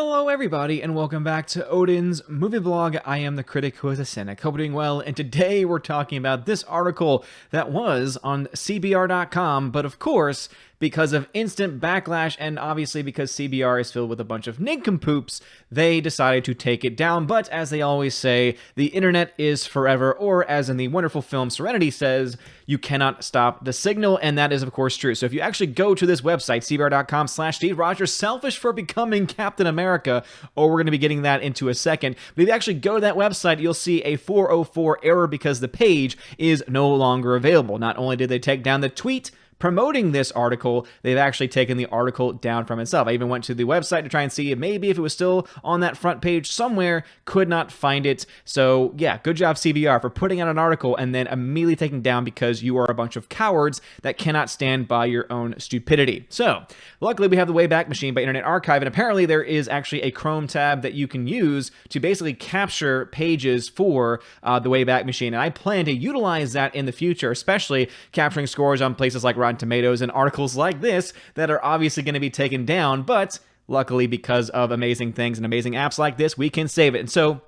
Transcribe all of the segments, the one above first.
Hello everybody and welcome back to Odin's movie blog. I am the critic who is a cynic. Hope you're doing well, and today we're talking about this article that was on CBR.com, but of course, because of instant backlash and obviously because CBR is filled with a bunch of nincompoops, they decided to take it down. But as they always say, the internet is forever, or as in the wonderful film Serenity says, you cannot stop the signal, and that is of course true. So if you actually go to this website, cbr.com/Steve Rogers, selfish for becoming Captain America, or we're going to be getting that into a second, but if you actually go to that website, you'll see a 404 error because the page is no longer available. Not only did they take down the tweet promoting this article, they've actually taken the article down from itself. I even went to the website to try and see if maybe if it was still on that front page somewhere, could not find it. So yeah, good job CBR for putting out an article and then immediately taking down because you are a bunch of cowards that cannot stand by your own stupidity. So luckily we have the Wayback Machine by Internet Archive, and apparently there is actually a Chrome tab that you can use to basically capture pages for the Wayback Machine, and I plan to utilize that in the future, especially capturing scores on places like Rotten Tomatoes and articles like this that are obviously going to be taken down, but luckily because of amazing things and amazing apps like this, we can save it. And so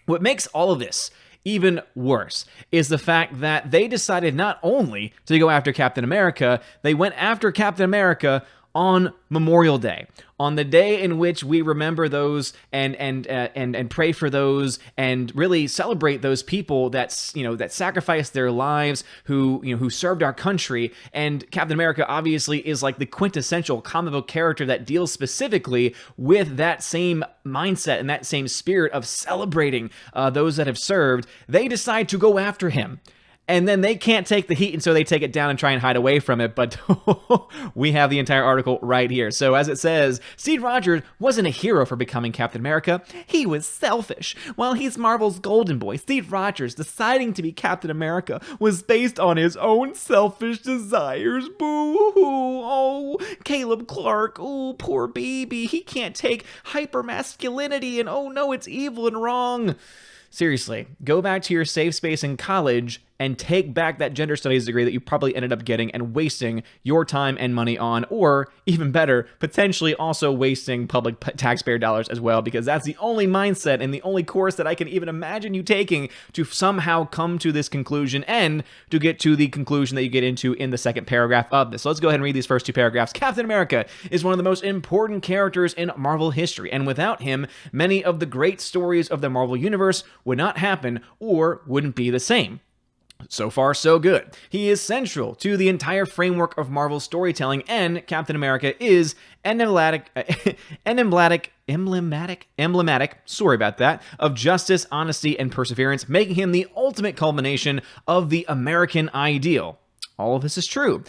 what makes all of this even worse is the fact that they decided not only to go after Captain America, they went after Captain America on Memorial Day, on the day in which we remember those and pray for those and really celebrate those people that sacrificed their lives, who served our country. And Captain America obviously is like the quintessential comic book character that deals specifically with that same mindset and that same spirit of celebrating those that have served. They decide to go after him. And then they can't take the heat, and so they take it down and try and hide away from it. But we have the entire article right here. So as it says, Steve Rogers wasn't a hero for becoming Captain America. He was selfish. While he's Marvel's golden boy, Steve Rogers deciding to be Captain America was based on his own selfish desires. Boo-hoo. Oh, Caleb Clark. Oh, poor baby. He can't take hyper-masculinity, and oh no, it's evil and wrong. Seriously, go back to your safe space in college and take back that gender studies degree that you probably ended up getting and wasting your time and money on, or even better, potentially also wasting public taxpayer dollars as well, because that's the only mindset and the only course that I can even imagine you taking to somehow come to this conclusion and to get to the conclusion that you get into in the second paragraph of this. So let's go ahead and read these first two paragraphs. Captain America is one of the most important characters in Marvel history, and without him, many of the great stories of the Marvel Universe would not happen or wouldn't be the same. So far, so good. He is central to the entire framework of Marvel storytelling, and Captain America is emblematic, sorry about that, of justice, honesty, and perseverance, making him the ultimate culmination of the American ideal. All of this is true.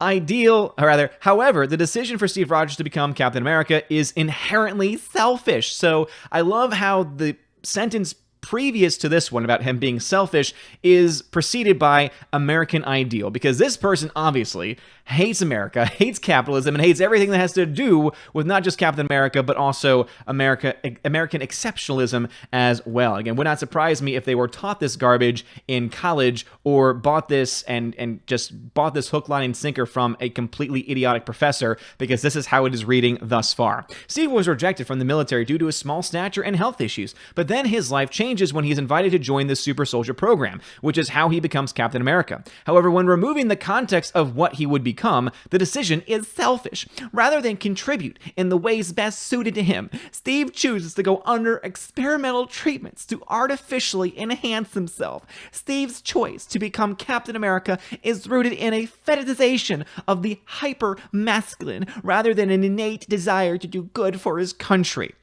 However, the decision for Steve Rogers to become Captain America is inherently selfish. So I love how the sentence previous to this one about him being selfish is preceded by American ideal, because this person obviously hates America, hates capitalism, and hates everything that has to do with not just Captain America, but also American exceptionalism as well. Again, would not surprise me if they were taught this garbage in college or bought this and just bought this hook, line, and sinker from a completely idiotic professor, because this is how it is reading thus far. Steve was rejected from the military due to his small stature and health issues, but then his life changes when he is invited to join the Super Soldier program, which is how he becomes Captain America. However, when removing the context of what he would become, the decision is selfish. Rather than contribute in the ways best suited to him, Steve chooses to go under experimental treatments to artificially enhance himself. Steve's choice to become Captain America is rooted in a fetishization of the hyper-masculine rather than an innate desire to do good for his country.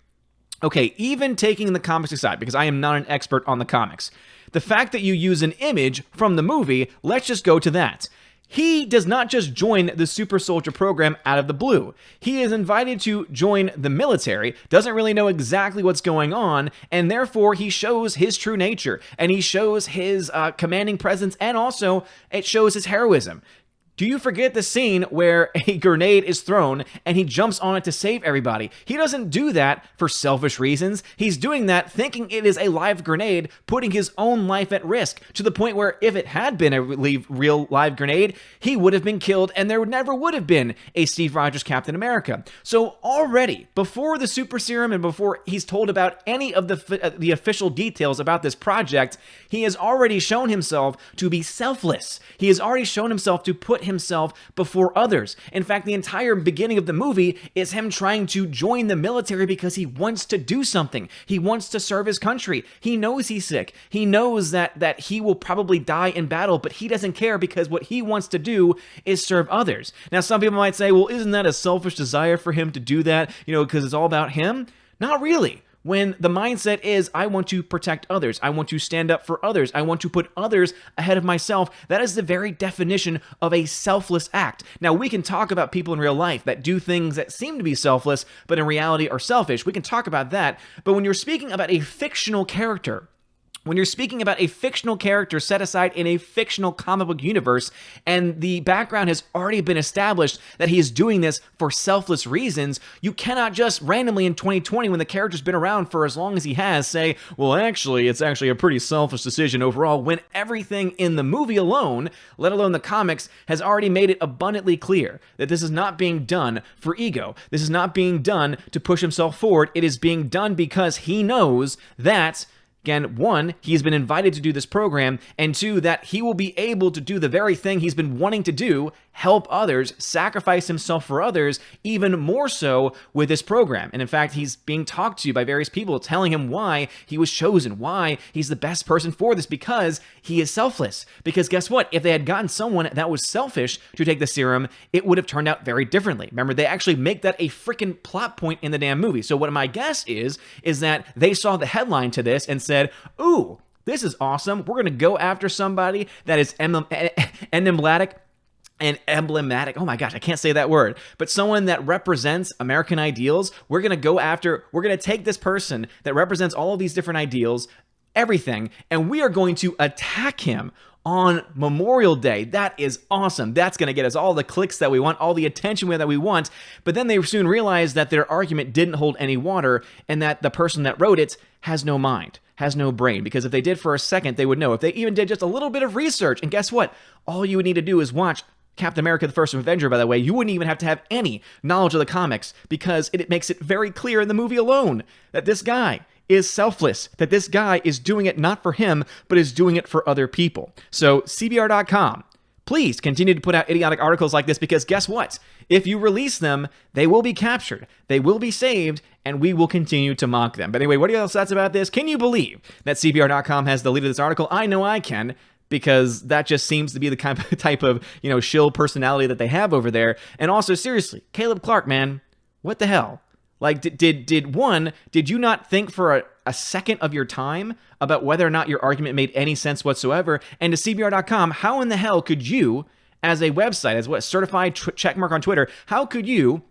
Okay, even taking the comics aside, because I am not an expert on the comics, the fact that you use an image from the movie, let's just go to that. He does not just join the Super Soldier program out of the blue. He is invited to join the military, doesn't really know exactly what's going on, and therefore he shows his true nature, and he shows his commanding presence, and also it shows his heroism. Do you forget the scene where a grenade is thrown and he jumps on it to save everybody? He doesn't do that for selfish reasons. He's doing that thinking it is a live grenade, putting his own life at risk, to the point where if it had been a real live grenade, he would have been killed and there never would have been a Steve Rogers Captain America. So already, before the super serum and before he's told about any of the official details about this project, he has already shown himself to be selfless. He has already shown himself to put himself before others. In fact, the entire beginning of the movie is him trying to join the military because he wants to do something. He wants to serve his country. He knows he's sick. He knows that he will probably die in battle, but he doesn't care because what he wants to do is serve others. Now, some people might say, well, isn't that a selfish desire for him to do that, because it's all about him? Not really. When the mindset is, I want to protect others, I want to stand up for others, I want to put others ahead of myself, that is the very definition of a selfless act. Now, we can talk about people in real life that do things that seem to be selfless, but in reality are selfish. We can talk about that. But when you're speaking about a fictional character, set aside in a fictional comic book universe, and the background has already been established that he is doing this for selfless reasons, you cannot just randomly in 2020, when the character's been around for as long as he has, say, well, actually, it's actually a pretty selfish decision overall, when everything in the movie alone, let alone the comics, has already made it abundantly clear that this is not being done for ego. This is not being done to push himself forward. It is being done because he knows that, again, one, he's been invited to do this program, and two, that he will be able to do the very thing he's been wanting to do, help others, sacrifice himself for others, even more so with this program. And in fact, he's being talked to by various people telling him why he was chosen, why he's the best person for this, because he is selfless. Because guess what? If they had gotten someone that was selfish to take the serum, it would have turned out very differently. Remember, they actually make that a freaking plot point in the damn movie. So what my guess is that they saw the headline to this and said, ooh, this is awesome. We're going to go after somebody that is emblematic. Oh my gosh, I can't say that word. But someone that represents American ideals. We're going to take this person that represents all of these different ideals, everything, and we are going to attack him on Memorial Day. That is awesome. That's going to get us all the clicks that we want, all the attention that we want. But then they soon realized that their argument didn't hold any water, and that the person that wrote it has no mind, has no brain. Because if they did for a second, they would know. If they even did just a little bit of research, and guess what? All you would need to do is watch Captain America the First Avenger, by the way. You wouldn't even have to have any knowledge of the comics, because it makes it very clear in the movie alone that this guy is selfless, that this guy is doing it not for him, but is doing it for other people. So CBR.com, please continue to put out idiotic articles like this, because guess what? If you release them, they will be captured, they will be saved, and we will continue to mock them. But anyway, what are your thoughts about this? Can you believe that CBR.com has deleted this article? I know I can, because that just seems to be the type of, shill personality that they have over there. And also, seriously, Caleb Clark, man, what the hell? Like, did you not think for a second of your time about whether or not your argument made any sense whatsoever? And to CBR.com, how in the hell could you, as a website, as what, certified checkmark on Twitter, how could you,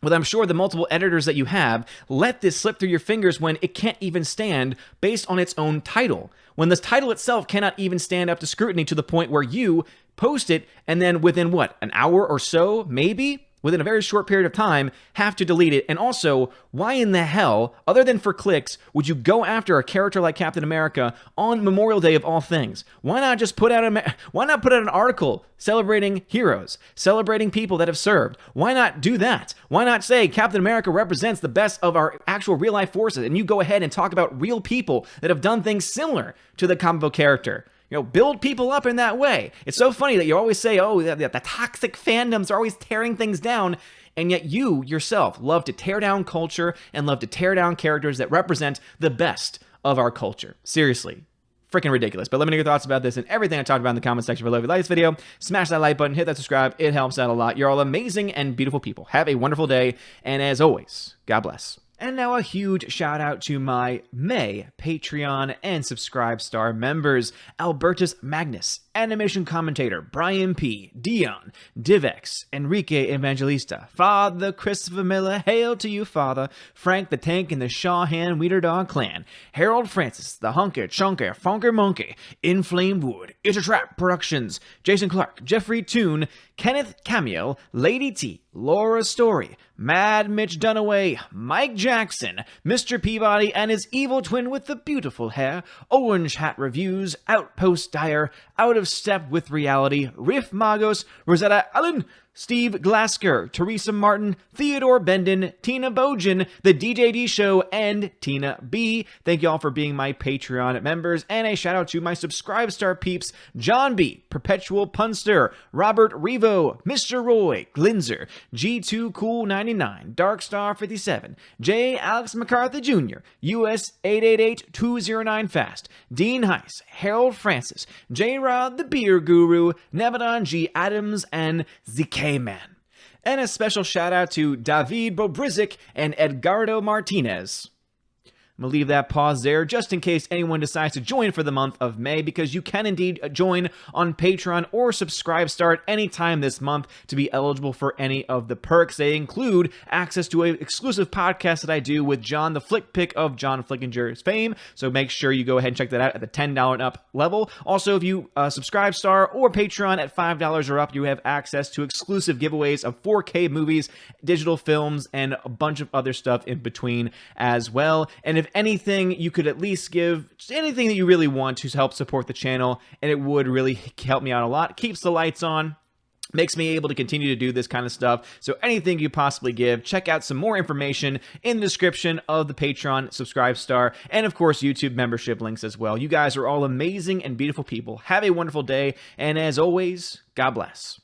with I'm sure the multiple editors that you have, let this slip through your fingers when it can't even stand based on its own title? When the title itself cannot even stand up to scrutiny, to the point where you post it and then within what, an hour or so, maybe, within a very short period of time, have to delete it? And also, why in the hell, other than for clicks, would you go after a character like Captain America on Memorial Day of all things? Why not just put out an article celebrating heroes, celebrating people that have served? Why not do that? Why not say Captain America represents the best of our actual real life forces, and you go ahead and talk about real people that have done things similar to the comic book character? Build people up in that way. It's so funny that you always say, oh, the toxic fandoms are always tearing things down, and yet you yourself love to tear down culture and love to tear down characters that represent the best of our culture. Seriously. Freaking ridiculous. But let me know your thoughts about this and everything I talked about in the comment section below. If you like this video, smash that like button, hit that subscribe. It helps out a lot. You're all amazing and beautiful people. Have a wonderful day, and as always, God bless. And now a huge shout out to my May Patreon and Subscribe Star members: Albertus Magnus, Animation Commentator Brian P, Dion, Divex, Enrique Evangelista, Father Christopher Miller, hail to you, Father, Frank the Tank and the Shawhan Weeder Dog Clan, Harold Francis, the Hunker Chunker Funker Monkey, Inflame Wood, It's a Trap Productions, Jason Clark, Jeffrey Toon, Kenneth Camiel, Lady T, Laura Story, Mad Mitch Dunaway, Mike Jackson, Mr. Peabody and his evil twin with the beautiful hair, Orange Hat Reviews, Outpost Dyer, Out of Step with Reality, Riff Magos, Rosetta Allen, Steve Glasker, Teresa Martin, Theodore Bendon, Tina Bojan, The DJD Show, and Tina B. Thank you all for being my Patreon members, and a shout out to my Subscribe Star peeps: John B, Perpetual Punster, Robert Revo, Mr. Roy, Glinzer, G2 Cool 99, Darkstar 57, J. Alex McCarthy Jr., US 888209 Fast, Dean Heiss, Harold Francis, J. Rod the Beer Guru, Nebadon G. Adams, and ZK Man. And a special shout out to David Bobrizik and Edgardo Martinez. I'm going to leave that pause there just in case anyone decides to join for the month of May, because you can indeed join on Patreon or Subscribe Star anytime this month to be eligible for any of the perks. They include access to an exclusive podcast that I do with John, the Flick Pick of John Flickinger's fame, so make sure you go ahead and check that out at the $10 and up level. Also, if you Subscribe Star or Patreon at $5 or up, you have access to exclusive giveaways of 4K movies, digital films, and a bunch of other stuff in between as well. And if anything, you could at least give just anything that you really want to help support the channel, and it would really help me out a lot. It keeps the lights on, makes me able to continue to do this kind of stuff. So anything you possibly give, check out some more information in the description of the Patreon, Subscribe Star, and of course YouTube membership links as well. You guys are all amazing and beautiful people. Have a wonderful day, and as always, God bless.